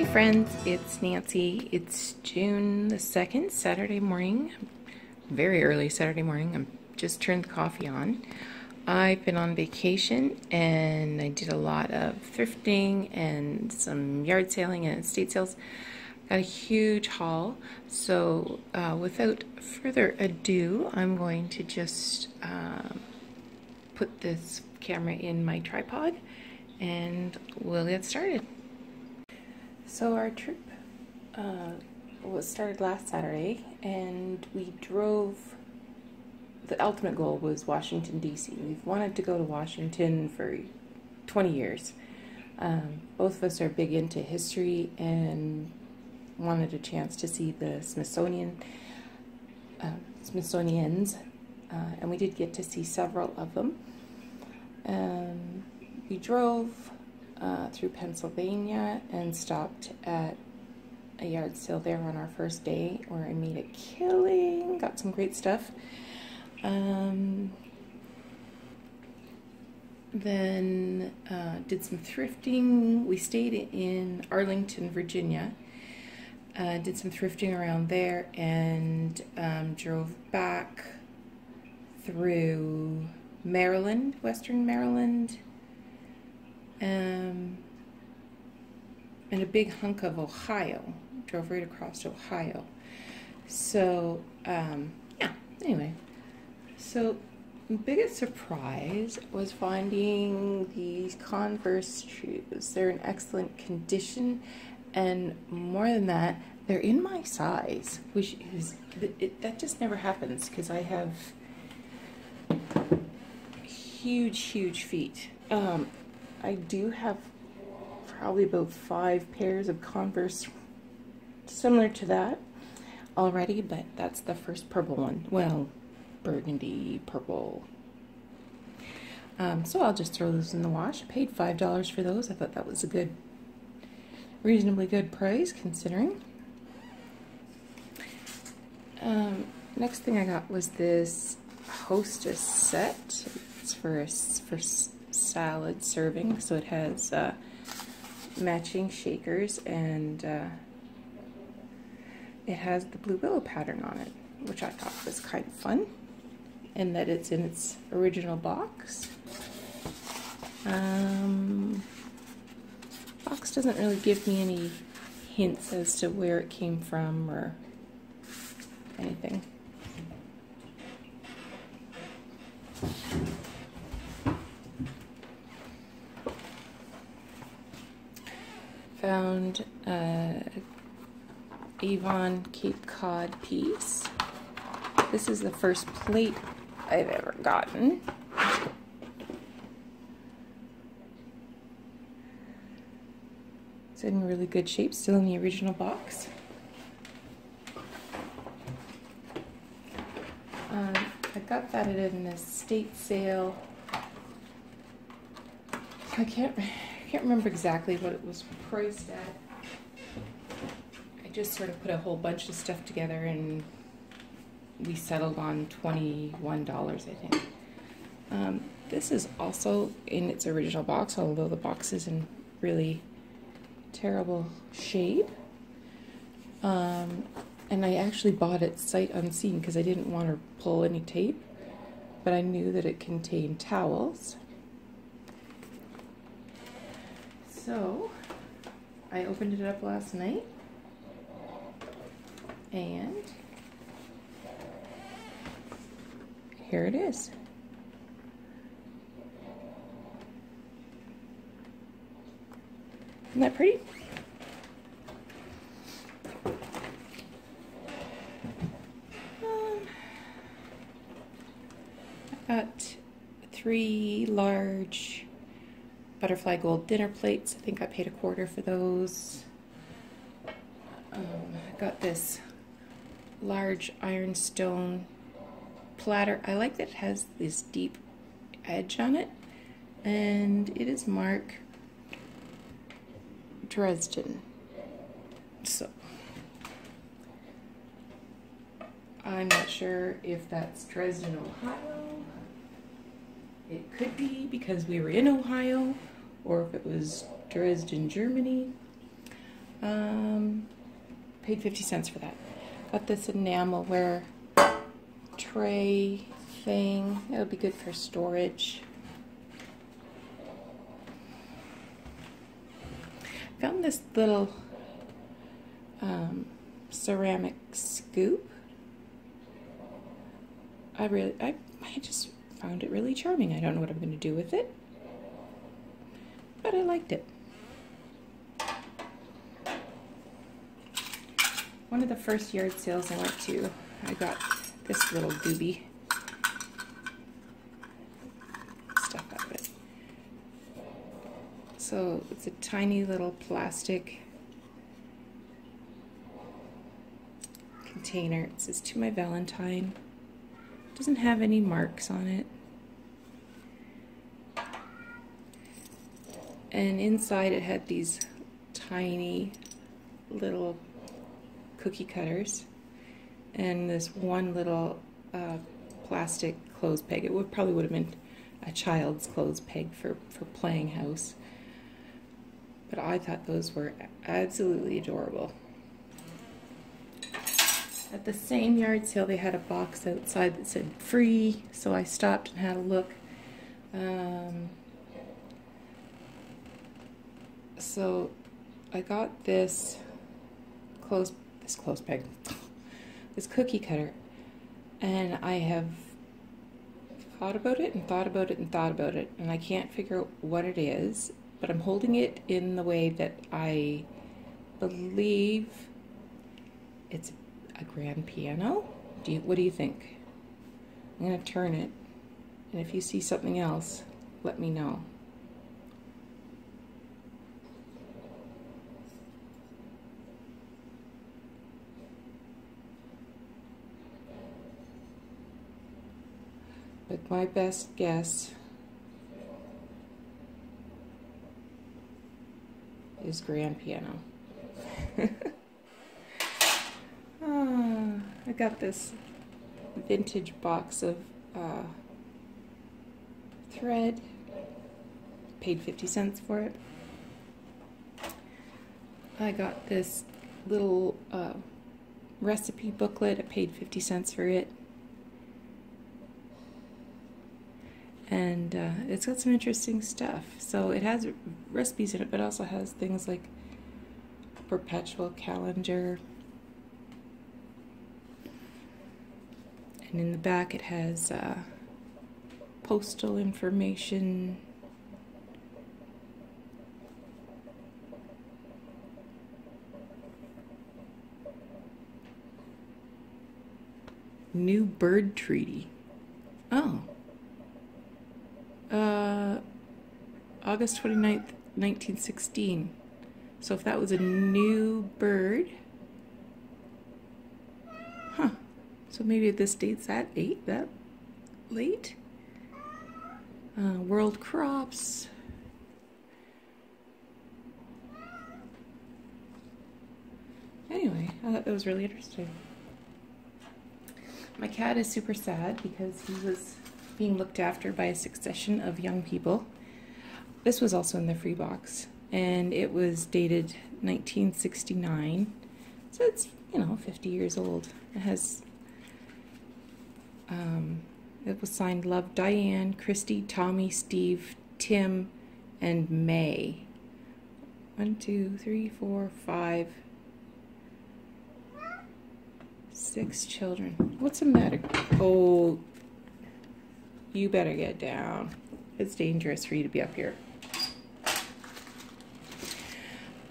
friends, it's Nancy. It's June the 2nd, Saturday morning. Very early Saturday morning. I just turned the coffee on. I've been on vacation and I did a lot of thrifting and some yard sailing and estate sales. Got a huge haul. So without further ado, I'm going to just put this camera in my tripod and we'll get started. So our trip was started last Saturday, and we drove. The ultimate goal was Washington, D.C. We've wanted to go to Washington for 20 years. Both of us are big into history and wanted a chance to see the Smithsonians, and we did get to see several of them. We drove through Pennsylvania and stopped at a yard sale there on our first day where I made a killing, got some great stuff. Then did some thrifting. We stayed in Arlington, Virginia. Did some thrifting around there and drove back through Maryland, Western Maryland, and a big hunk of Ohio. Drove right across Ohio. So, yeah, anyway. So, the biggest surprise was finding these Converse shoes. They're in excellent condition, and more than that, they're in my size, which is, that just never happens, because I have huge feet. I do have probably about 5 pairs of Converse similar to that already, but that's the first purple one. Well, burgundy purple. So I'll just throw those in the wash. I paid $5 for those. I thought that was a reasonably good price considering. Next thing I got was this Hostess set. It's for salad serving, so it has matching shakers, and it has the Blue Willow pattern on it, which I thought was kind of fun, and that it's in its original box. Box doesn't really give me any hints as to where it came from or anything. Found Avon Cape Cod piece. This is the first plate I've ever gotten. It's in really good shape, still in the original box. I got that at an estate sale. I can't remember exactly what it was priced at. I just sort of put a whole bunch of stuff together and we settled on $21, I think. This is also in its original box, although the box is in really terrible shape. And I actually bought it sight unseen because I didn't want to pull any tape, but I knew that it contained towels. So I opened it up last night, and here it is. Isn't that pretty? I got 3 large butterfly gold dinner plates. I think I paid $1 for those. I got this large ironstone platter. I like that it has this deep edge on it, and it is marked Dresden. So I'm not sure if that's Dresden, Ohio. It could be because we were in Ohio, or if it was Dresden, Germany. Paid 50 cents for that. Got this enamelware tray thing. It'll be good for storage. Found this little ceramic scoop. I just found it really charming. I don't know what I'm going to do with it, but I liked it. One of the first yard sales I went to, I got this little doobie. Stuff out of it. So it's a tiny little plastic container. It says "To my Valentine." Doesn't have any marks on it. And inside it had these tiny little cookie cutters and this one little plastic clothes peg. It probably would have been a child's clothes peg for playing house. But I thought those were absolutely adorable. At the same yard sale, they had a box outside that said "free," so I stopped and had a look. So I got this clothes peg, this cookie cutter, and I have thought about it and thought about it and thought about it, and I can't figure out what it is, but I'm holding it in the way that I believe it's a grand piano. What do you think? I'm going to turn it, and if you see something else, let me know. But my best guess is grand piano. I got this vintage box of thread. Paid 50 cents for it. I got this little recipe booklet. I paid 50 cents for it. And it's got some interesting stuff. So it has recipes in it, but also has things like a perpetual calendar. And in the back it has postal information. New bird treaty. Oh. August 29th, 1916. So if that was a new bird, huh? So maybe this dates that late. World crops. Anyway, I thought that was really interesting. My cat is super sad because he was being looked after by a succession of young people. This was also in the free box, and it was dated 1969, so it's, 50 years old. It has, it was signed Love, Diane, Christy, Tommy, Steve, Tim, and May. 1, 2, 3, 4, 5, 6 children. What's the matter? Oh, you better get down. It's dangerous for you to be up here.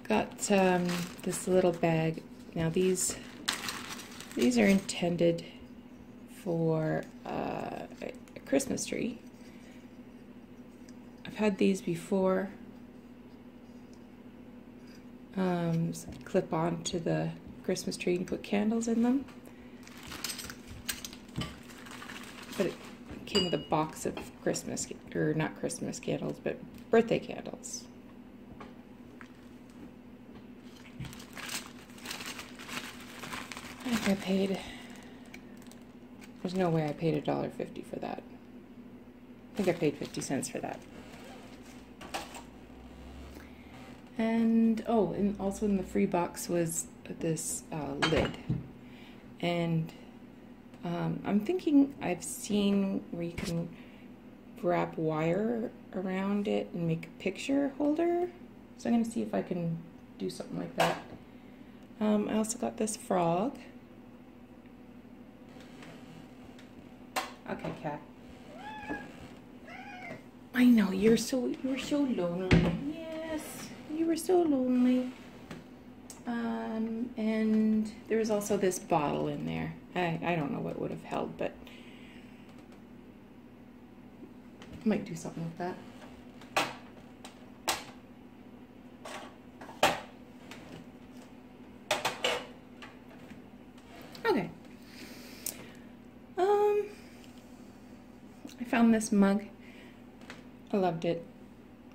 Got this little bag. Now these are intended for a Christmas tree. I've had these before. So clip on to the Christmas tree and put candles in them. But it came with a box of Christmas, or not Christmas candles, but birthday candles. I think I paid, there's no way I paid $1.50 for that. I think I paid 50 cents for that. And oh, and also in the free box was this lid. And I'm thinking I've seen where you can wrap wire around it and make a picture holder. So I'm going to see if I can do something like that. I also got this frog. Okay, cat. I know you were so lonely. Yes, you were so lonely. And there was also this bottle in there. I don't know what would have held, but might do something with that. Okay. I found this mug. I loved it.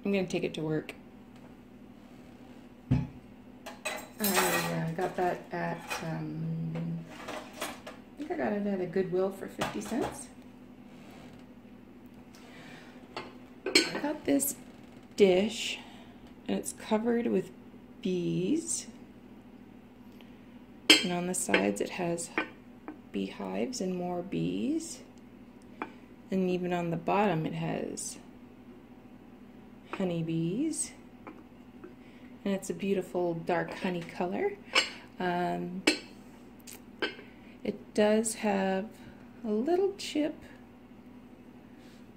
I'm gonna take it to work. I got that at, I think I got it at a Goodwill for 50 cents. I got this dish, and it's covered with bees. And on the sides it has beehives and more bees. And even on the bottom it has honeybees. And it's a beautiful dark honey color. It does have a little chip.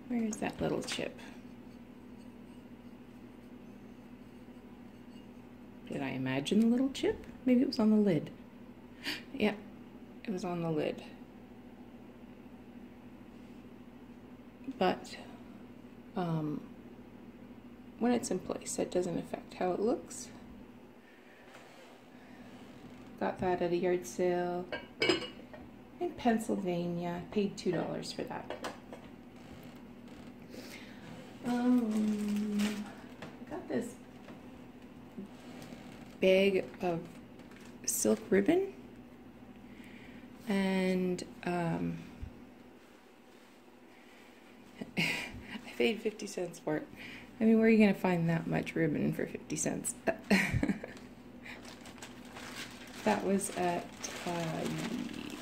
Where is that little chip? Did I imagine the little chip? Maybe it was on the lid. Yeah, it was on the lid. But when it's in place, it doesn't affect how it looks. Got that at a yard sale in Pennsylvania. Paid $2 for that. I got this bag of silk ribbon, and I paid 50 cents for it. I mean, where are you going to find that much ribbon for 50 cents? That was at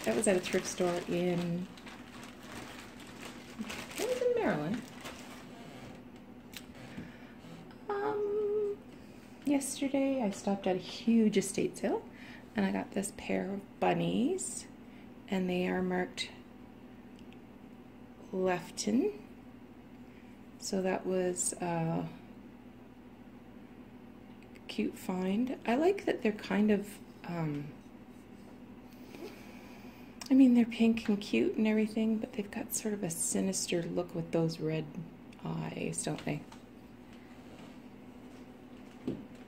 a thrift store in, it was in Maryland. Yesterday I stopped at a huge estate sale and I got this pair of bunnies, and they are marked Lefton. So that was a cute find. I like that they're kind of, I mean, they're pink and cute and everything, but they've got sort of a sinister look with those red eyes, don't they?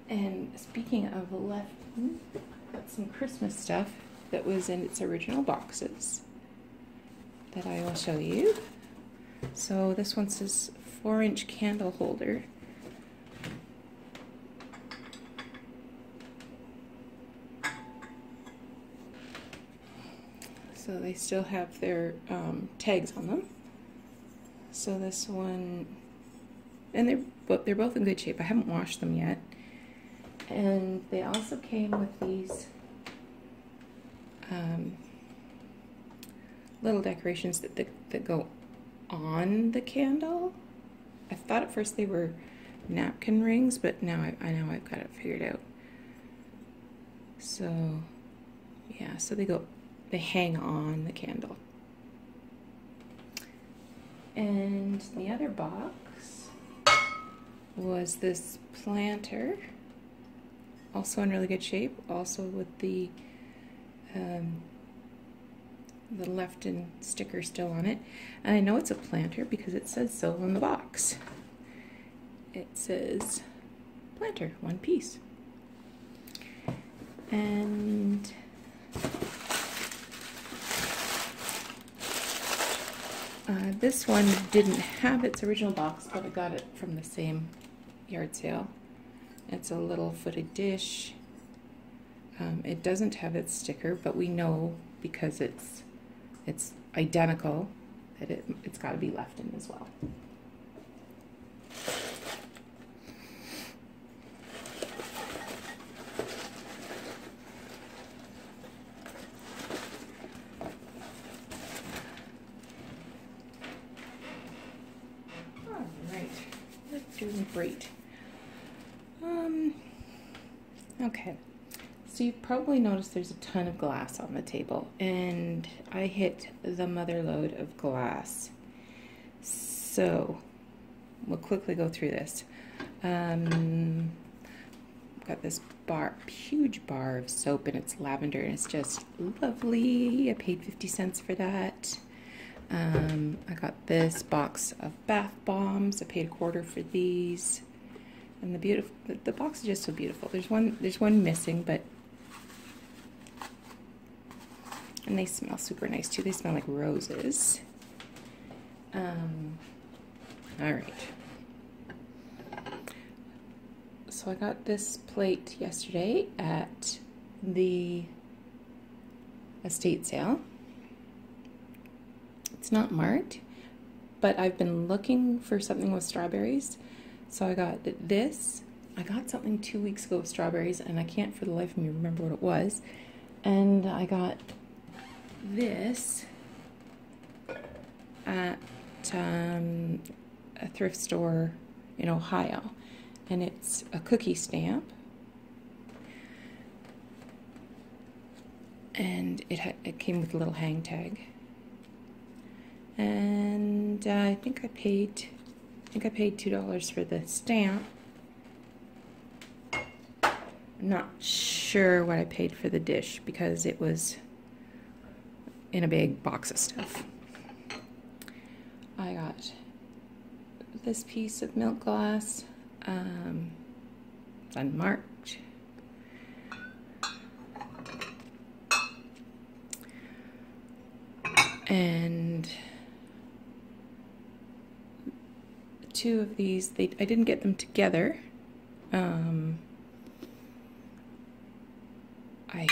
And speaking of Lefton, I've got some Christmas stuff that was in its original boxes that I will show you. So this one says 4-inch candle holder. So they still have their tags on them. So this one, and they're both in good shape. I haven't washed them yet. And they also came with these little decorations that go on the candle. I thought at first they were napkin rings, but now I know I've got it figured out. So yeah, so they hang on the candle. And the other box was this planter, also in really good shape, also with the Lefton sticker still on it. And I know it's a planter because it says so on the box. It says planter, 1 piece. And this one didn't have its original box, but I got it from the same yard sale. It's a little footed dish. It doesn't have its sticker, but we know because it's identical that it's got to be Lefton as well. Alright, we're doing great. Okay, so you've probably noticed there's a ton of glass on the table, and I hit the mother lode of glass. So, we'll quickly go through this. Got this huge bar of soap, and it's lavender, and it's just lovely. I paid 50 cents for that. I got this box of bath bombs. I paid $1 for these. And the box is just so beautiful. There's one missing, and they smell super nice too. They smell like roses. Alright. So I got this plate yesterday at the estate sale. It's not marked, but I've been looking for something with strawberries. So I got this. I got something 2 weeks ago with strawberries, and I can't for the life of me remember what it was. And I got this at a thrift store in Ohio, and it's a cookie stamp, and it came with a little hang tag, and I think I paid $2 for the stamp. I'm not sure what I paid for the dish because it was in a big box of stuff. I got this piece of milk glass. It's unmarked. And two of these, I didn't get them together. I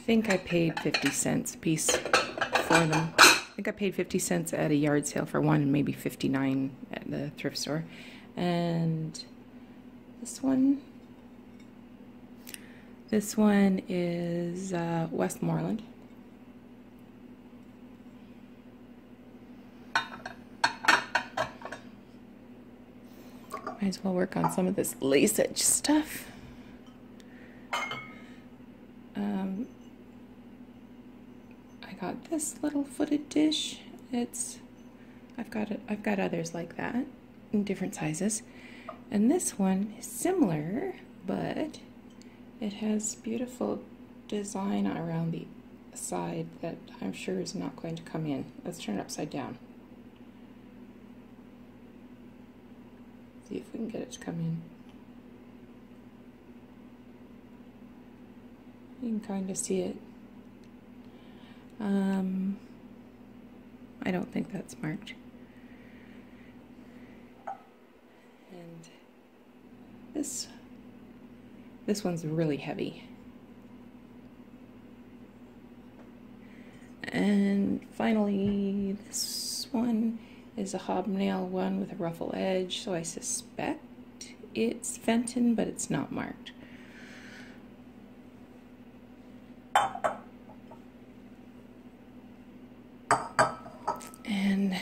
think I paid 50 cents a piece for them. I think I paid 50 cents at a yard sale for one, and maybe 59 at the thrift store. And this one is Westmoreland. Might as well work on some of this lace edge stuff. I got this little footed dish. I've got others like that in different sizes, and this one is similar, but it has beautiful design around the side that I'm sure is not going to come in. Let's turn it upside down. See if we can get it to come in. You can kind of see it. I don't think that's marked. And this one's really heavy. And finally, this one is a hobnail one with a ruffle edge, so I suspect it's Fenton, but it's not marked. And I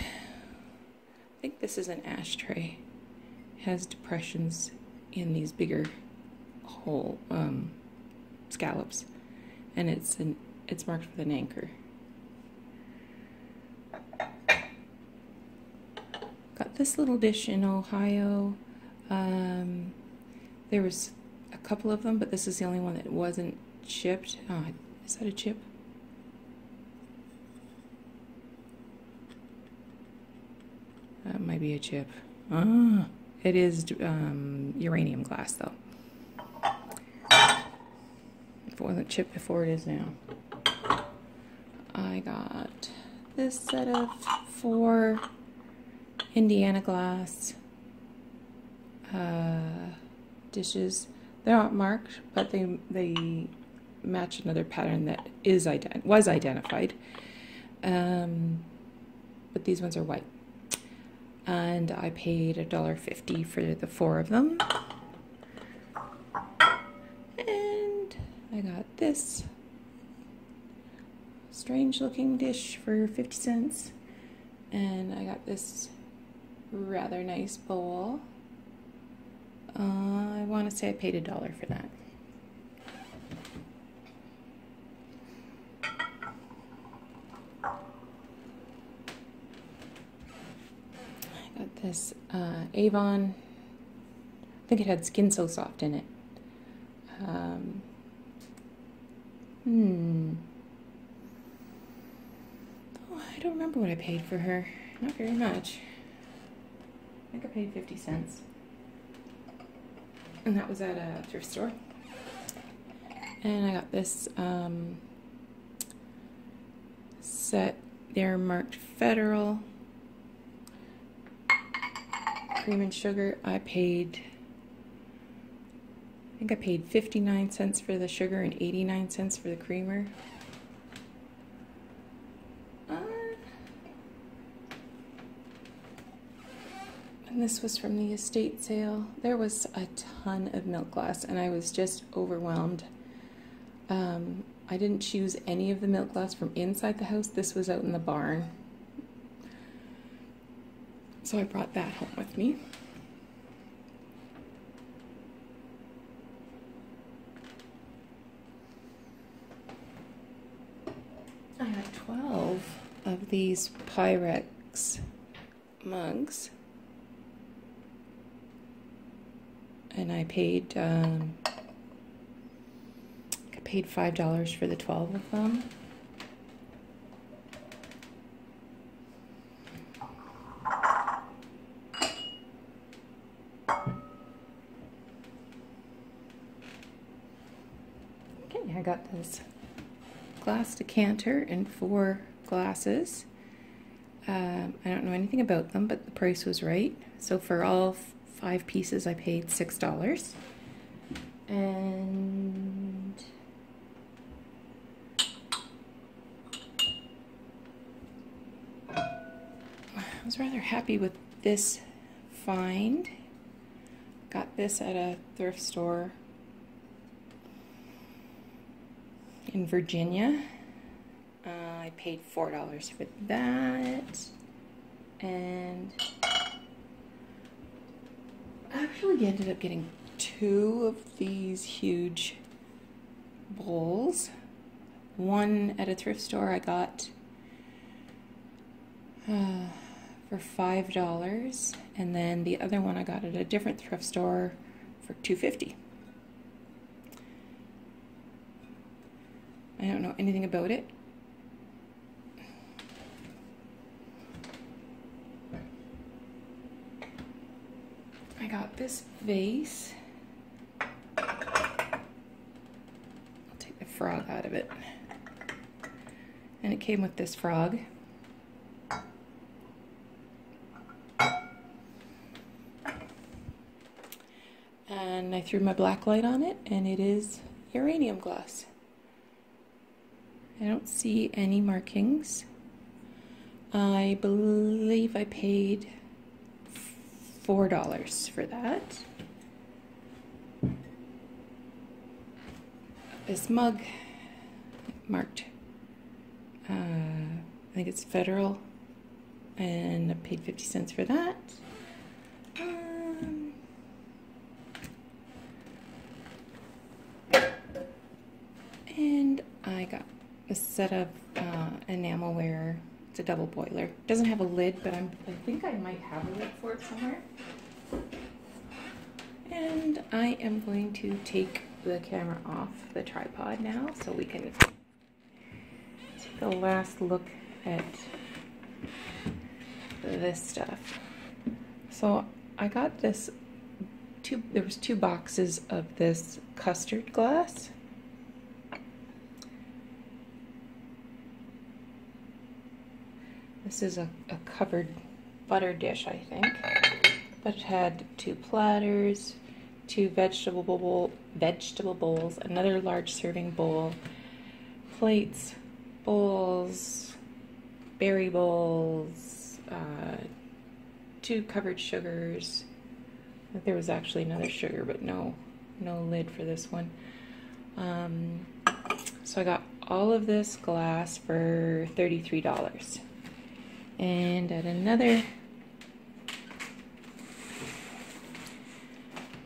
think this is an ashtray. It has depressions in these bigger hole scallops, and it's marked with an anchor. Got this little dish in Ohio. There was a couple of them, but this is the only one that wasn't chipped. Oh, is that a chip? That might be a chip. Ah, it is uranium glass, though. If it wasn't chipped before, it is now. I got this set of 4 Indiana glass dishes. They're not marked, but they match another pattern that was identified. But these ones are white. And I paid $1.50 for the 4 of them. And I got this strange looking dish for 50 cents. And I got this rather nice bowl. I want to say I paid $1 for that. I got this Avon, I think it had Skin So Soft in it. Oh, I don't remember what I paid for her. Not very much. I think I paid 50 cents. And that was at a thrift store. And I got this set there marked Federal cream and sugar. I think I paid 59 cents for the sugar and 89 cents for the creamer. And this was from the estate sale. There was a ton of milk glass and I was just overwhelmed. I didn't choose any of the milk glass from inside the house. This was out in the barn. So I brought that home with me. I got 12 of these Pyrex mugs. And I paid $5 for the 12 of them. Okay, I got this glass decanter and 4 glasses. I don't know anything about them, but the price was right. So for all 5 pieces I paid $6. And I was rather happy with this find. Got this at a thrift store in Virginia. I paid $4 for that. And I actually ended up getting 2 of these huge bowls. One at a thrift store I got for $5, and then the other one I got at a different thrift store for $2.50. I don't know anything about it. I got this vase. I'll take the frog out of it. And it came with this frog. And I threw my black light on it, and it is uranium glass. I don't see any markings. I believe I paid $4 for that. This mug marked, I think it's Federal, and I paid 50 cents for that. And I got a set of enamelware. It's a double boiler. It doesn't have a lid, but I think I might have a lid for it somewhere. And I am going to take the camera off the tripod now so we can take a last look at this stuff. So I got this, there was 2 boxes of this custard glass. This is a covered butter dish, I think, but it had 2 platters, 2 vegetable bowls, another large serving bowl, plates, bowls, berry bowls, 2 covered sugars. I think there was actually another sugar, but no lid for this one. So I got all of this glass for $33. And at another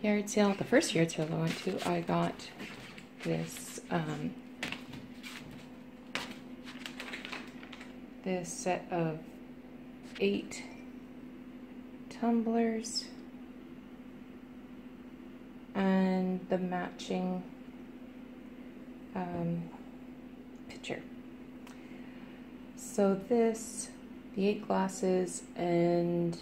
yard sale, the first yard sale I went to, I got this this set of 8 tumblers and the matching pitcher. So this, the 8 glasses and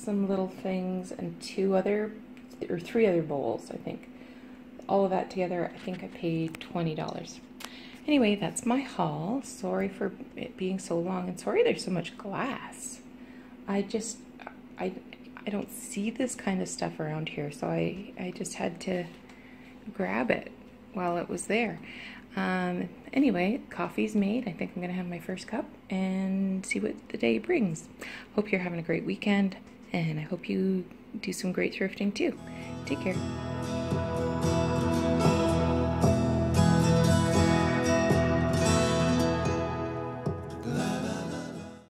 some little things and 2 other or 3 other bowls, I think. All of that together, I think I paid $20. Anyway, that's my haul. Sorry for it being so long, and sorry there's so much glass. I don't see this kind of stuff around here, so I just had to grab it while it was there. Anyway, coffee's made. I think I'm gonna have my first cup and see what the day brings. Hope you're having a great weekend, and I hope you do some great thrifting too. Take care.